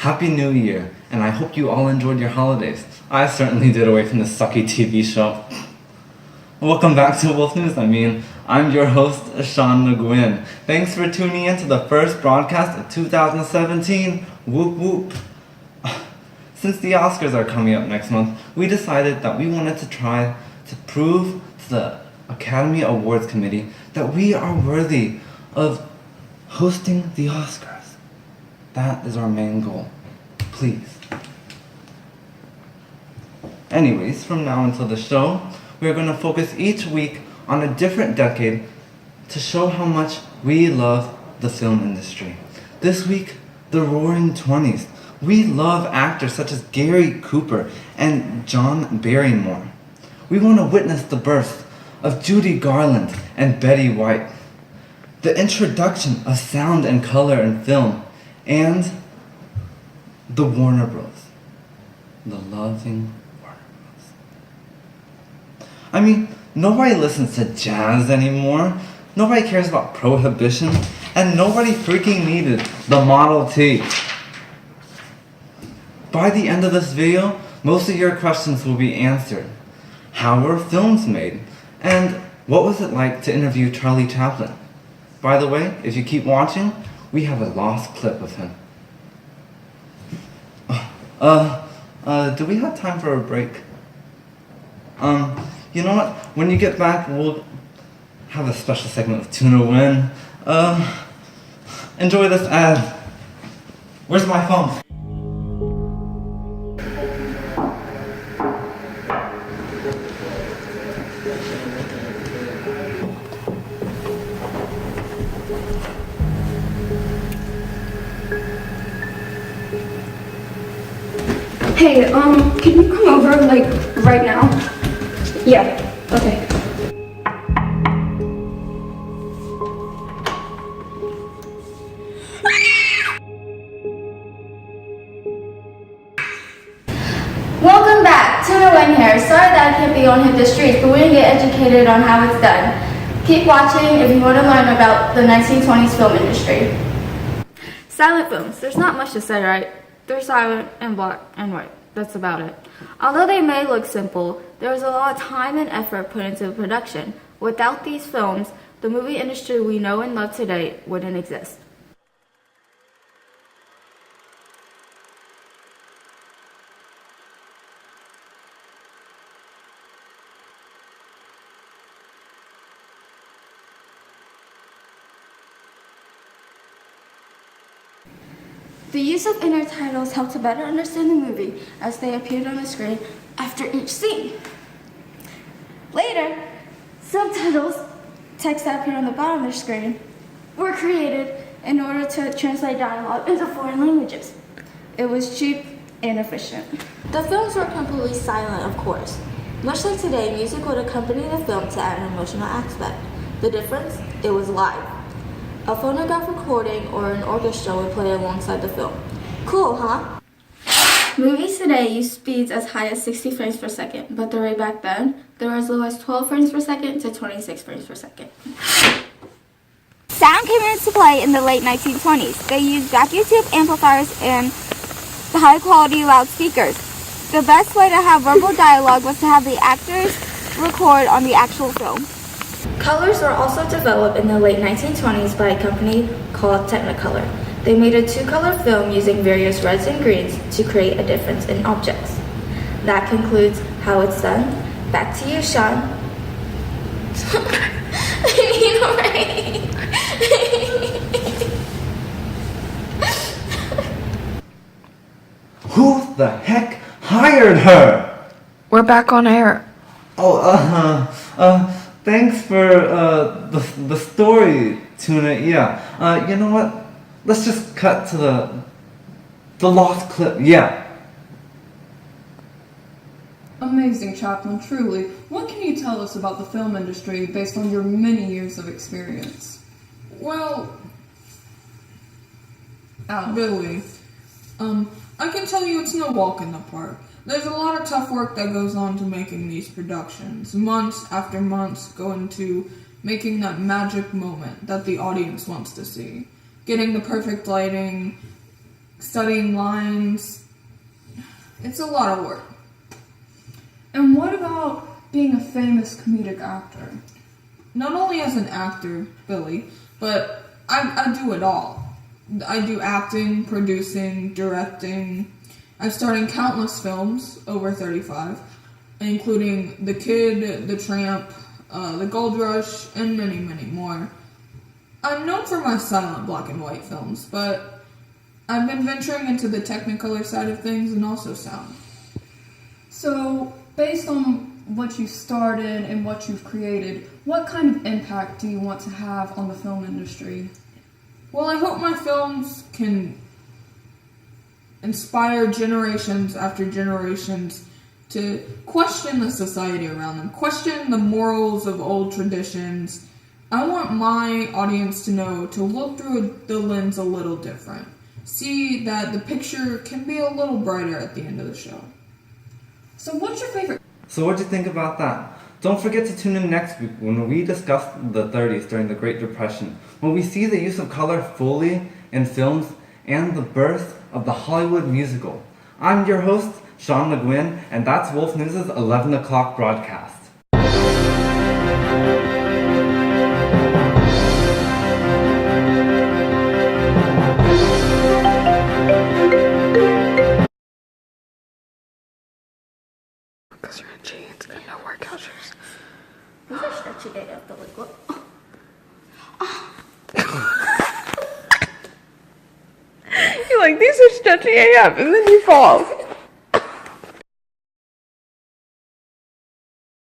Happy New Year, and I hope you all enjoyed your holidays. I certainly did away from this sucky TV show. Welcome back to Wolf News. I'm your host, Sean McGuinn. Thanks for tuning in to the first broadcast of 2017. Whoop whoop. Since the Oscars are coming up next month, we decided that we wanted to try to prove to the Academy Awards Committee that we are worthy of hosting the Oscars. That is our main goal. Please. Anyways, from now until the show, we are going to focus each week on a different decade to show how much we love the film industry. This week, the Roaring 20s. We love actors such as Gary Cooper and John Barrymore. We want to witness the birth of Judy Garland and Betty White, the introduction of sound and color in film, and the Warner Bros. The loving Warner Bros. Nobody listens to jazz anymore. Nobody cares about Prohibition, and nobody freaking needed the Model T. By the end of this video, most of your questions will be answered. How were films made? And what was it like to interview Charlie Chaplin? By the way, if you keep watching, we have a lost clip of him. Do we have time for a break? You know what? When you get back, we'll have a special segment of Tuna Win. Enjoy this ad. Where's my phone? Hey, can you come over, right now? Yeah, okay. Welcome back, Tuna Win here. Sorry that I can't be on Hit the Streets, but we didn't get educated on how it's done. Keep watching if you want to learn about the 1920s film industry. Silent films. There's not much to say, right? They're silent and black and white. That's about it. Although they may look simple, there was a lot of time and effort put into the production. Without these films, the movie industry we know and love today wouldn't exist. The use of intertitles helped to better understand the movie as they appeared on the screen after each scene. Later, subtitles, text that appeared on the bottom of the screen, were created in order to translate dialogue into foreign languages. It was cheap and efficient. The films were completely silent, of course. Much like today, music would accompany the film to add an emotional aspect. The difference? It was live. A phonograph recording or an orchestra would play alongside the film. Cool, huh? Movies today use speeds as high as 60 frames per second, but the way back then, they were as low as 12 frames per second to 26 frames per second. Sound came into play in the late 1920s. They used vacuum tube amplifiers and high-quality loudspeakers. The best way to have verbal dialogue was to have the actors record on the actual film. Colors were also developed in the late 1920s by a company called Technicolor. They made a two-color film using various reds and greens to create a difference in objects. That concludes how it's done. Back to you, Sean. Who the heck hired her? We're back on air. Thanks for the story, Tuna. Yeah. You know what? Let's just cut to the lost clip. Yeah. Amazing, Chaplin, truly. What can you tell us about the film industry based on your many years of experience? Well, Billy, I can tell you it's no walk in the park. There's a lot of tough work that goes on to making these productions. Months after months go into making that magic moment that the audience wants to see. Getting the perfect lighting, studying lines. It's a lot of work. And what about being a famous comedic actor? Not only as an actor, Billy, but I do it all. I do acting, producing, directing. I've starred in countless films, over 35, including The Kid, The Tramp, The Gold Rush, and many, many more. I'm known for my silent black and white films, but I've been venturing into the Technicolor side of things and also sound. So, based on what you started and what you've created, what kind of impact do you want to have on the film industry? Well, I hope my films can inspire generations after generations to question the society around them, question the morals of old traditions. I want my audience to know to look through the lens a little different. See that the picture can be a little brighter at the end of the show. So what's your favorite? So what do you think about that? Don't forget to tune in next week when we discuss the 30s during the Great Depression, when we see the use of color fully in films and the birth of the Hollywood musical. I'm your host, Sean Le Guin, and that's Wolf News' 11 o'clock broadcast. Because you're in jeans and no workout shoes. These are stretchy AF, though. Like, what? You're like, these are stretchy AF, and then you fall.